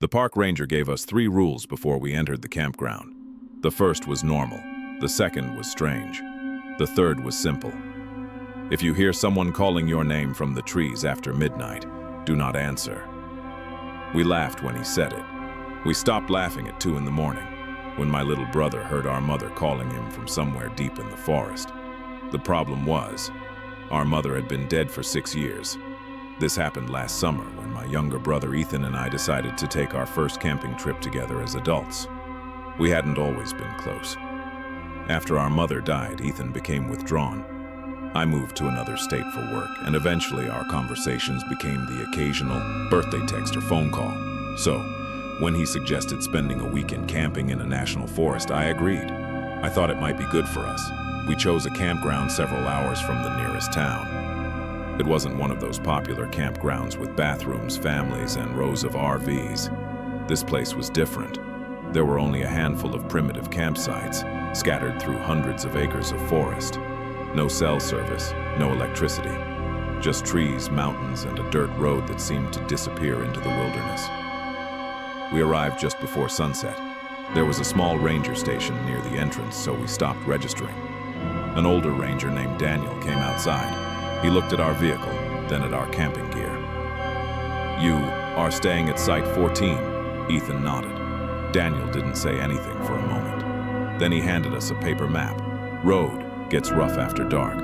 The park ranger gave us 3 rules before we entered the campground. The first was normal, the second was strange, the third was simple. If you hear someone calling your name from the trees after midnight, do not answer. We laughed when he said it. We stopped laughing at 2 in the morning, when my little brother heard our mother calling him from somewhere deep in the forest. The problem was, our mother had been dead for 6 years. This happened last summer when my younger brother Ethan and I decided to take our first camping trip together as adults. We hadn't always been close. After our mother died, Ethan became withdrawn. I moved to another state for work, and eventually our conversations became the occasional birthday text or phone call. So, when he suggested spending a weekend camping in a national forest, I agreed. I thought it might be good for us. We chose a campground several hours from the nearest town. It wasn't one of those popular campgrounds with bathrooms, families, and rows of RVs. This place was different. There were only a handful of primitive campsites, scattered through hundreds of acres of forest. No cell service, no electricity. Just trees, mountains, and a dirt road that seemed to disappear into the wilderness. We arrived just before sunset. There was a small ranger station near the entrance, so we stopped registering. An older ranger named Daniel came outside. He looked at our vehicle, then at our camping gear. "You are staying at Site 14, Ethan nodded. Daniel didn't say anything for a moment. Then he handed us a paper map. "Road gets rough after dark.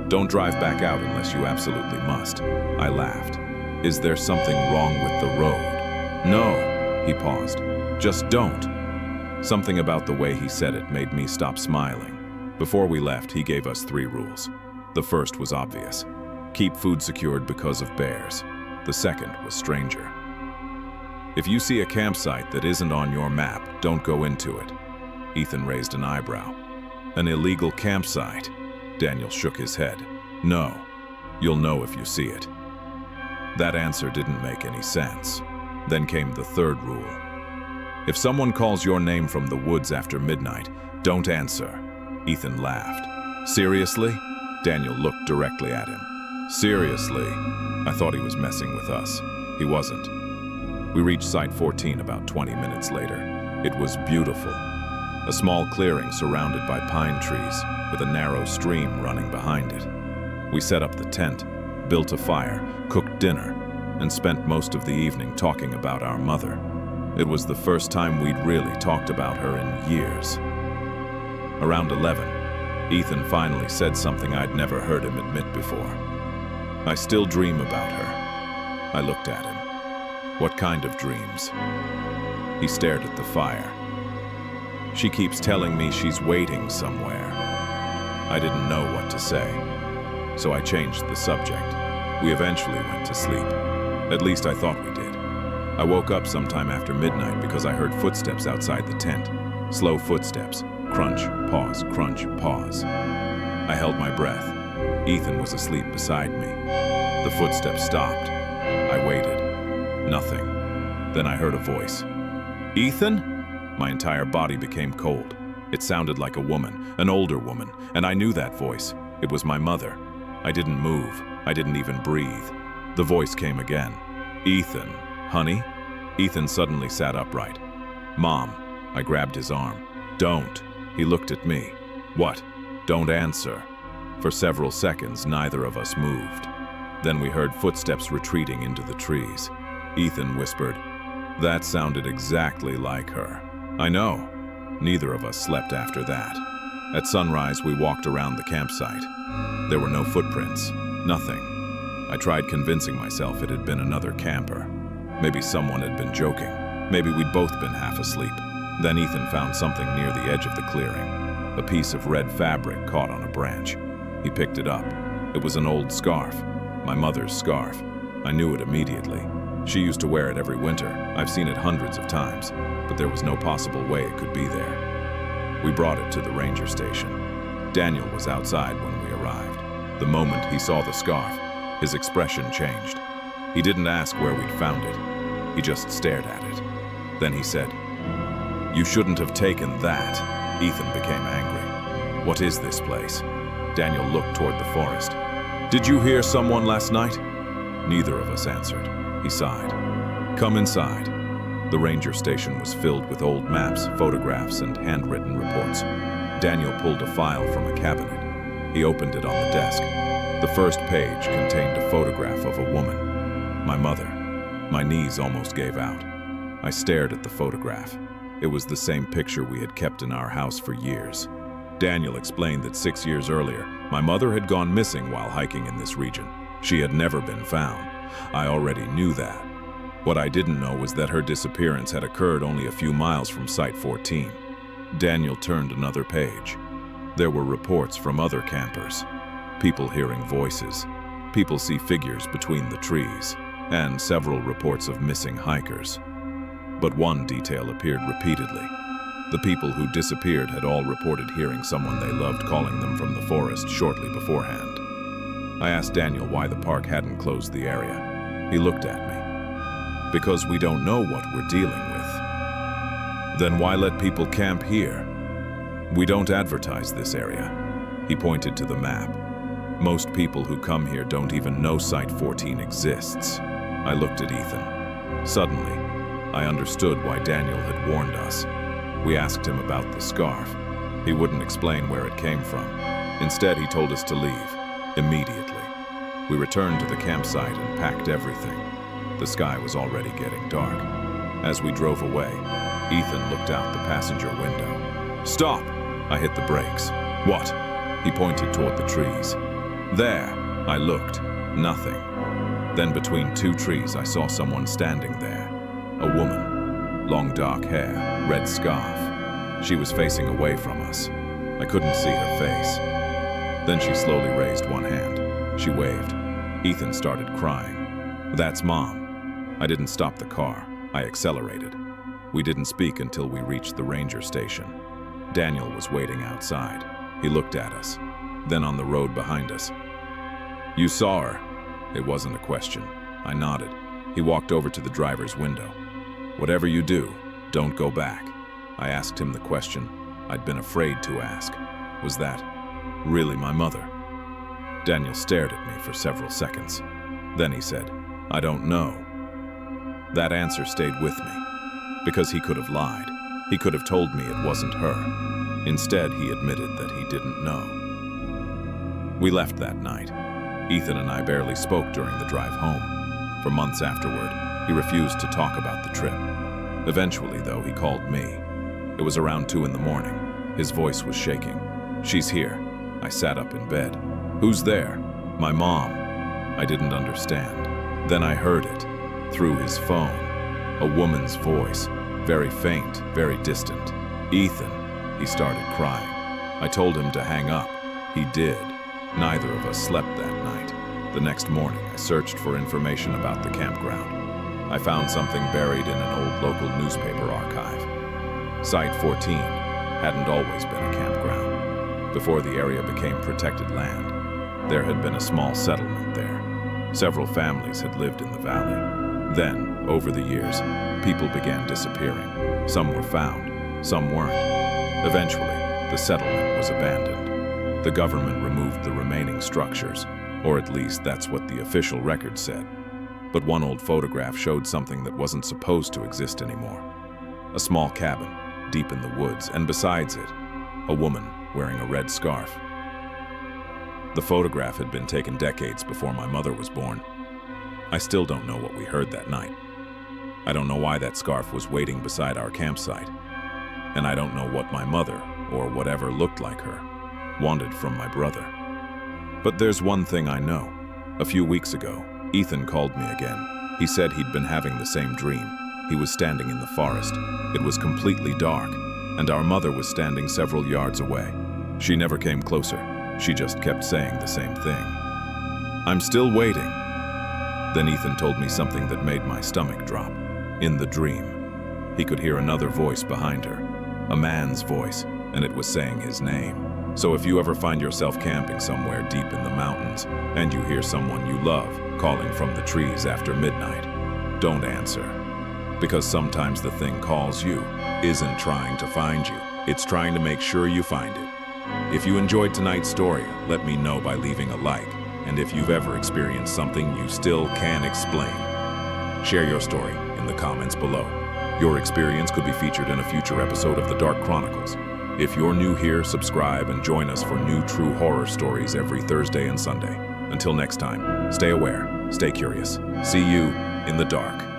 Don't drive back out unless you absolutely must." I laughed. "Is there something wrong with the road?" "No," he paused. "Just don't." Something about the way he said it made me stop smiling. Before we left, he gave us 3 rules. The first was obvious. Keep food secured because of bears. The second was stranger. If you see a campsite that isn't on your map, don't go into it. Ethan raised an eyebrow. "An illegal campsite?" Daniel shook his head. "No. You'll know if you see it." That answer didn't make any sense. Then came the third rule. If someone calls your name from the woods after midnight, don't answer. Ethan laughed. "Seriously?" Daniel looked directly at him. "Seriously?" I thought he was messing with us. He wasn't. We reached Site 14 about 20 minutes later. It was beautiful. A small clearing surrounded by pine trees, with a narrow stream running behind it. We set up the tent, built a fire, cooked dinner, and spent most of the evening talking about our mother. It was the first time we'd really talked about her in years. Around 11, Ethan finally said something I'd never heard him admit before. "I still dream about her." I looked at him. "What kind of dreams?" He stared at the fire. "She keeps telling me she's waiting somewhere." I didn't know what to say, so I changed the subject. We eventually went to sleep. At least I thought we did. I woke up sometime after midnight because I heard footsteps outside the tent. Slow footsteps. Crunch, pause, crunch, pause. I held my breath. Ethan was asleep beside me. The footsteps stopped. I waited. Nothing. Then I heard a voice. "Ethan?" My entire body became cold. It sounded like a woman, an older woman, and I knew that voice. It was my mother. I didn't move. I didn't even breathe. The voice came again. "Ethan, honey?" Ethan suddenly sat upright. "Mom." I grabbed his arm. "Don't." He looked at me. "What?" "Don't answer." For several seconds, neither of us moved. Then we heard footsteps retreating into the trees. Ethan whispered, "That sounded exactly like her." I know. Neither of us slept after that. At sunrise, we walked around the campsite. There were no footprints. Nothing. I tried convincing myself it had been another camper. Maybe someone had been joking. Maybe we'd both been half asleep. Then Ethan found something near the edge of the clearing. A piece of red fabric caught on a branch. He picked it up. It was an old scarf. My mother's scarf. I knew it immediately. She used to wear it every winter. I've seen it hundreds of times, but there was no possible way it could be there. We brought it to the ranger station. Daniel was outside when we arrived. The moment he saw the scarf, his expression changed. He didn't ask where we'd found it. He just stared at it. Then he said, "You shouldn't have taken that." Ethan became angry. "What is this place?" Daniel looked toward the forest. "Did you hear someone last night?" Neither of us answered. He sighed. "Come inside." The ranger station was filled with old maps, photographs, and handwritten reports. Daniel pulled a file from a cabinet. He opened it on the desk. The first page contained a photograph of a woman, my mother. My knees almost gave out. I stared at the photograph. It was the same picture we had kept in our house for years. Daniel explained that 6 years earlier, my mother had gone missing while hiking in this region. She had never been found. I already knew that. What I didn't know was that her disappearance had occurred only a few miles from Site 14. Daniel turned another page. There were reports from other campers. People hearing voices. People see figures between the trees. And several reports of missing hikers. But one detail appeared repeatedly. The people who disappeared had all reported hearing someone they loved calling them from the forest shortly beforehand. I asked Daniel why the park hadn't closed the area. He looked at me. Because we don't know what we're dealing with. Then why let people camp here? We don't advertise this area. He pointed to the map. Most people who come here don't even know Site 14 exists. I looked at Ethan. Suddenly, I understood why Daniel had warned us. We asked him about the scarf. He wouldn't explain where it came from. Instead, he told us to leave, immediately. We returned to the campsite and packed everything. The sky was already getting dark. As we drove away, Ethan looked out the passenger window. "Stop!" I hit the brakes. "What?" He pointed toward the trees. "There!" I looked. Nothing. Then between two trees, I saw someone standing there. A woman. Long dark hair, red scarf. She was facing away from us. I couldn't see her face. Then she slowly raised one hand. She waved. Ethan started crying. "That's Mom." I didn't stop the car. I accelerated. We didn't speak until we reached the ranger station. Daniel was waiting outside. He looked at us. Then on the road behind us. "You saw her?" It wasn't a question. I nodded. He walked over to the driver's window. "Whatever you do, don't go back." I asked him the question I'd been afraid to ask. Was that really my mother? Daniel stared at me for several seconds. Then he said, "I don't know." That answer stayed with me, because he could have lied. He could have told me it wasn't her. Instead, he admitted that he didn't know. We left that night. Ethan and I barely spoke during the drive home. For months afterward, he refused to talk about the trip. Eventually, though, he called me. It was around 2 in the morning. His voice was shaking. "She's here." I sat up in bed. "Who's there?" "My mom." I didn't understand. Then I heard it, through his phone. A woman's voice, very faint, very distant. "Ethan." He started crying. I told him to hang up. He did. Neither of us slept that night. The next morning, I searched for information about the campground. I found something buried in an old local newspaper archive. Site 14 hadn't always been a campground. Before the area became protected land, there had been a small settlement there. Several families had lived in the valley. Then, over the years, people began disappearing. Some were found, some weren't. Eventually, the settlement was abandoned. The government removed the remaining structures, or at least that's what the official record said. But one old photograph showed something that wasn't supposed to exist anymore. A small cabin, deep in the woods, and besides it, a woman wearing a red scarf. The photograph had been taken decades before my mother was born. I still don't know what we heard that night. I don't know why that scarf was waiting beside our campsite. And I don't know what my mother, or whatever looked like her, wanted from my brother. But there's one thing I know. A few weeks ago, Ethan called me again. He said he'd been having the same dream. He was standing in the forest. It was completely dark, and our mother was standing several yards away. She never came closer. She just kept saying the same thing. "I'm still waiting." Then Ethan told me something that made my stomach drop. In the dream, he could hear another voice behind her, a man's voice, and it was saying his name. So if you ever find yourself camping somewhere deep in the mountains, and you hear someone you love calling from the trees after midnight, don't answer. Because sometimes the thing calls you isn't trying to find you. It's trying to make sure you find it. If you enjoyed tonight's story, let me know by leaving a like. And if you've ever experienced something you still can't explain, share your story in the comments below. Your experience could be featured in a future episode of The Dark Chronicles. If you're new here, subscribe and join us for new true horror stories every Thursday and Sunday. Until next time, stay aware, stay curious. See you in the dark.